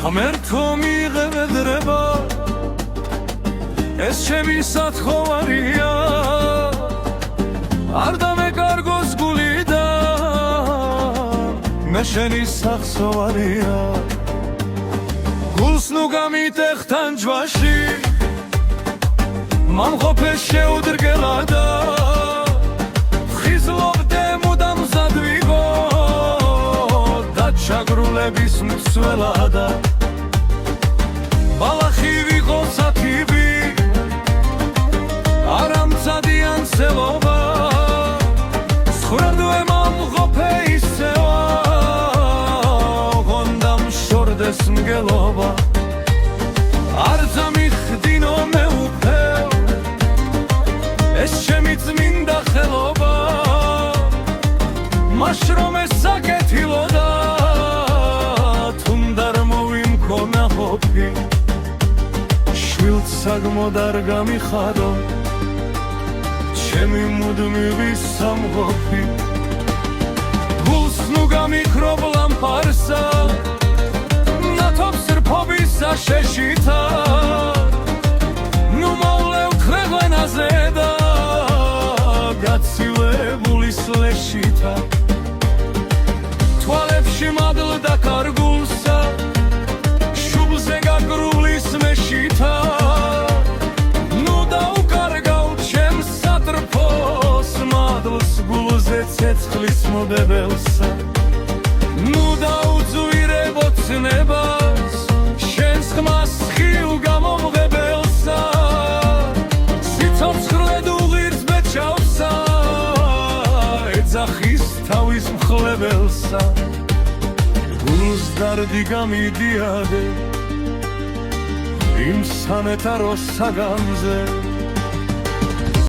ღმერთო მიიღებედრება ეს ჩემი სათხოვარია არ დამეკარგოს გულიდან მე შენი სახსოვარია გულს ნუ გამიტეხთან ჯვაში მამყოფე შეუდრგელადა ხიზლობდე მუდამ ზადვიგო და ჩაგრულების მსველადა ბალახი ვიყო სათიბი არამცადიან სელობა სხვრადვე მამყოფე ისევა ღონდა მშორდეს მგელობა არც ამიხდინო მეუფევ ეს ჩემი წმინდა ხელობა მაშრომ ეს საკეთილოდა თუნდა არ მოვიმქონა ყოფი შვილს საგმოდ არ გამიხადო ჩემი მუდმივი სამყოფი გულს ნუ გამიქრობ ლამპარსა ნათობს რფობისა შეშითა ნუ მოვლევ ქვეყანაზე და გაცილებული სლეშითა თვალებში მადლ და კარგულსა შუბლზე გაგრულის მეშითა ნუ დაუკარგავ ჩემს სატრფოს მადლს გულზე ცეცხლის მობებელსა ნუ დაუძვირებო ცნებას შენს ხმას ხილ გამომღებელსა სიცოცხლე დუღირს ბეჭავსა ეძახის თავის მხლებელსა გულს დარდი გამიდიადე იმ სანეტარო საგანზე